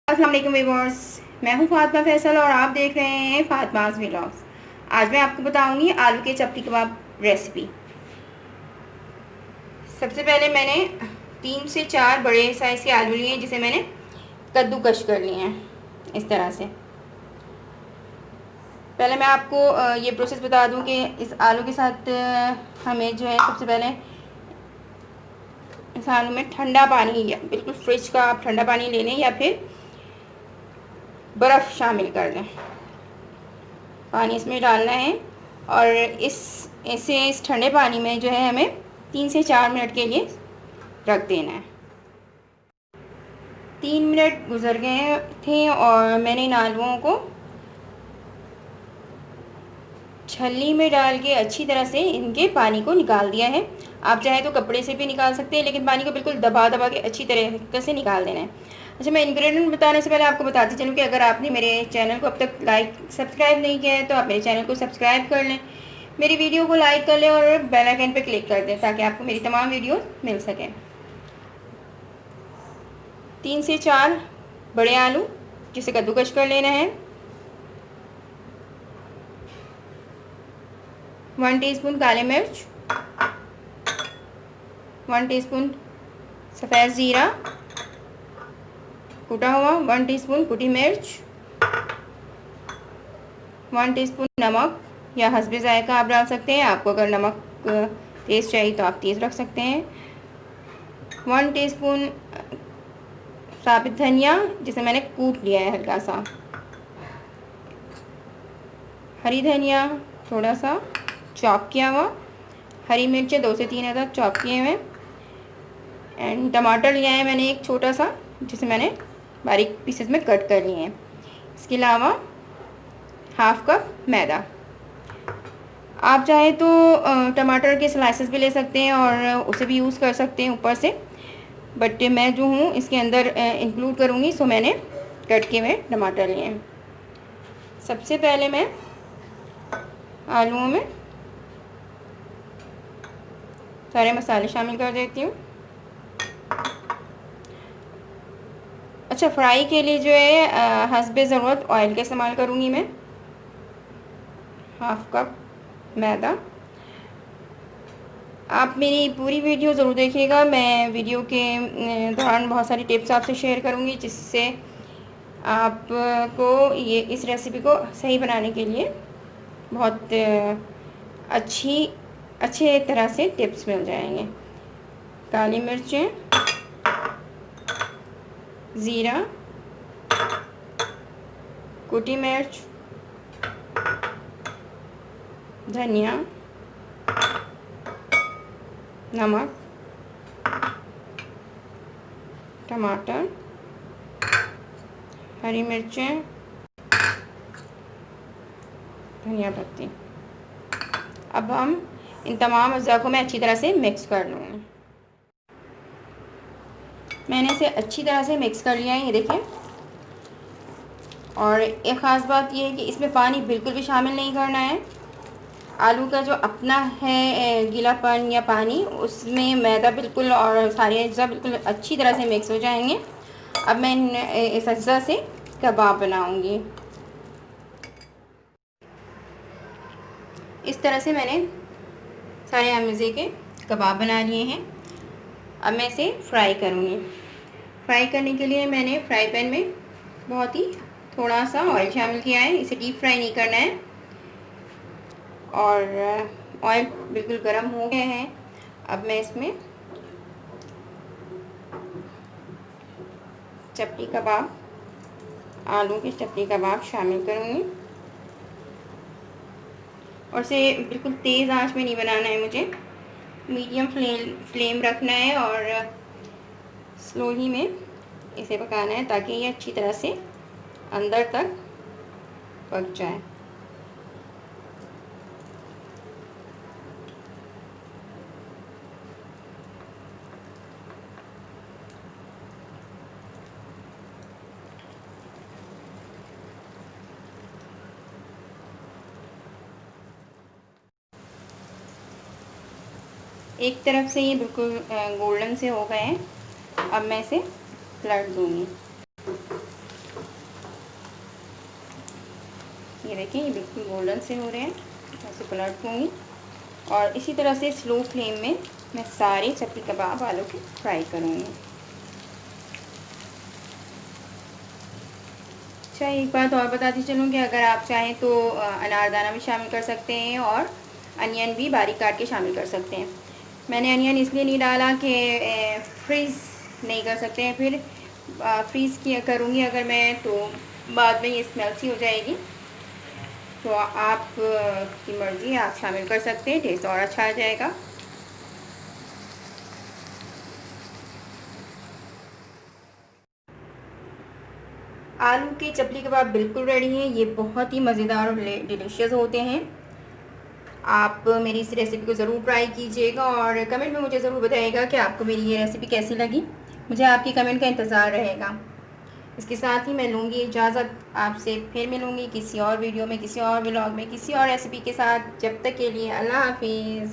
अस्सलाम वालेकुम व्यूअर्स, मैं हूं फातिमा फैसल और आप देख रहे हैं फातिमास व्लॉग्स। आज मैं आपको बताऊंगी आलू के चपटी कबाब रेसिपी। सबसे पहले मैंने 3 से 4 बड़े साइज़ के आलू लिए, जिसे मैंने कद्दूकश कर लिए हैं इस तरह से। पहले मैं आपको ये प्रोसेस बता दूं कि इस आलू के साथ हमें जो है सबसे पहले इस आलू में ठंडा पानी, या बिल्कुल फ्रिज का आप ठंडा पानी ले लें या फिर बर्फ़ शामिल कर दें। पानी इसमें डालना है और इस ठंडे पानी में जो है हमें 3 से 4 मिनट के लिए रख देना है। 3 मिनट गुजर गए थे और मैंने इन आलूओं को छलनी में डाल के अच्छी तरह से इनके पानी को निकाल दिया है। आप चाहे तो कपड़े से भी निकाल सकते हैं, लेकिन पानी को बिल्कुल दबा दबा के अच्छी तरह से निकाल देना है। अच्छा, मैं इंग्रेडिएंट बताने से पहले आपको बताती चलूँ कि अगर आपने मेरे चैनल को अब तक सब्सक्राइब नहीं किया है तो आप मेरे चैनल को सब्सक्राइब कर लें, मेरी वीडियो को लाइक कर लें और बेल आइकन पर क्लिक कर दें ताकि आपको मेरी तमाम वीडियो मिल सकें। 3 से 4 बड़े आलू जिसे कद्दूकश कर लेना है। 1 टीस्पून काली मिर्च, 1 टीस्पून सफ़ेद ज़ीरा कूटा हुआ, 1 टीस्पून कुटी मिर्च, 1 टीस्पून नमक या हस्बे ज़ायका आप डाल सकते हैं। आपको अगर नमक तेज़ चाहिए तो आप तेज़ रख सकते हैं। 1 टीस्पून साबित धनिया, जिसे मैंने कूट लिया है हल्का सा। हरी धनिया थोड़ा सा चॉप किया हुआ, हरी मिर्चें 2 से 3 अदद चॉप किए हुए, एंड टमाटर लिया है मैंने एक छोटा सा, जिसे मैंने बारीक पीसेस में कट कर लिए हैं। इसके अलावा हाफ कप मैदा। आप चाहे तो टमाटर के स्लाइसेस भी ले सकते हैं और उसे भी यूज़ कर सकते हैं ऊपर से, बट मैं जो हूँ इसके अंदर इंक्लूड करूँगी, सो मैंने कट किए हुए टमाटर लिए हैं। सबसे पहले मैं आलूओं में सारे मसाले शामिल कर देती हूँ। अच्छा, फ्राई के लिए जो है हस्बे ज़रूरत ऑयल का इस्तेमाल करूँगी मैं। हाफ कप मैदा। आप मेरी पूरी वीडियो ज़रूर देखिएगा। मैं वीडियो के दौरान बहुत सारी टिप्स आपसे शेयर करूँगी, जिससे आपको ये इस रेसिपी को सही बनाने के लिए बहुत अच्छे तरह से टिप्स मिल जाएंगे। काली मिर्चें, ज़ीरा, कुटी मिर्च, धनिया, नमक, टमाटर, हरी मिर्चें, धनिया पत्ती। अब हम इन तमाम अज़्ज़ा को मैं अच्छी तरह से मिक्स कर लूँगी। मैंने इसे अच्छी तरह से मिक्स कर लिया है, ये देखिए। और एक ख़ास बात ये है कि इसमें पानी बिल्कुल भी शामिल नहीं करना है। आलू का जो अपना है गीलापन या पानी, उसमें मैदा बिल्कुल और सारे अज्जा बिल्कुल अच्छी तरह से मिक्स हो जाएंगे। अब मैं इस अज्जा से कबाब बनाऊंगी। इस तरह से मैंने सारे अमज़े के कबाब बना लिए हैं। अब मैं इसे फ्राई करूंगी। फ्राई करने के लिए मैंने फ्राई पैन में बहुत ही थोड़ा सा ऑयल शामिल किया है। इसे डीप फ्राई नहीं करना है। और ऑयल बिल्कुल गर्म हो गया है। अब मैं इसमें चपटी कबाब, आलू के चपटी कबाब शामिल करूँगी। और इसे बिल्कुल तेज़ आंच में नहीं बनाना है मुझे, मीडियम फ्लेम रखना है और स्लो ही में इसे पकाना है ताकि ये अच्छी तरह से अंदर तक पक जाए। एक तरफ से ये बिल्कुल गोल्डन से हो गए हैं। अब मैं इसे पलट दूँगी। ये देखें, ये बिल्कुल गोल्डन से हो रहे हैं। ऐसे पलट दूँगी और इसी तरह से स्लो फ्लेम में मैं सारे चपली कबाब आलू के फ्राई करूँगी। अच्छा, एक बात और बताती चलूँ कि अगर आप चाहें तो अनारदाना भी शामिल कर सकते हैं और अनियन भी बारीक काट के शामिल कर सकते हैं। मैंने अनियन इसलिए नहीं डाला कि फ्रीज़ नहीं कर सकते हैं, फिर फ्रीज़ किया करूँगी अगर मैं तो बाद में ये स्मेल सी हो जाएगी। तो आप की मर्ज़ी, आप शामिल कर सकते हैं, टेस्ट और अच्छा आ जाएगा। आलू के चपली कबाब बिल्कुल रेडी हैं। ये बहुत ही मज़ेदार और डिलीशियस होते हैं। आप मेरी इस रेसिपी को ज़रूर ट्राई कीजिएगा और कमेंट में मुझे ज़रूर बताइएगा कि आपको मेरी ये रेसिपी कैसी लगी। मुझे आपकी कमेंट का इंतज़ार रहेगा। इसके साथ ही मैं लूँगी इजाज़त, आपसे फिर मिलूँगी किसी और वीडियो में, किसी और व्लॉग में, किसी और रेसिपी के साथ। जब तक के लिए अल्लाह हाफिज़।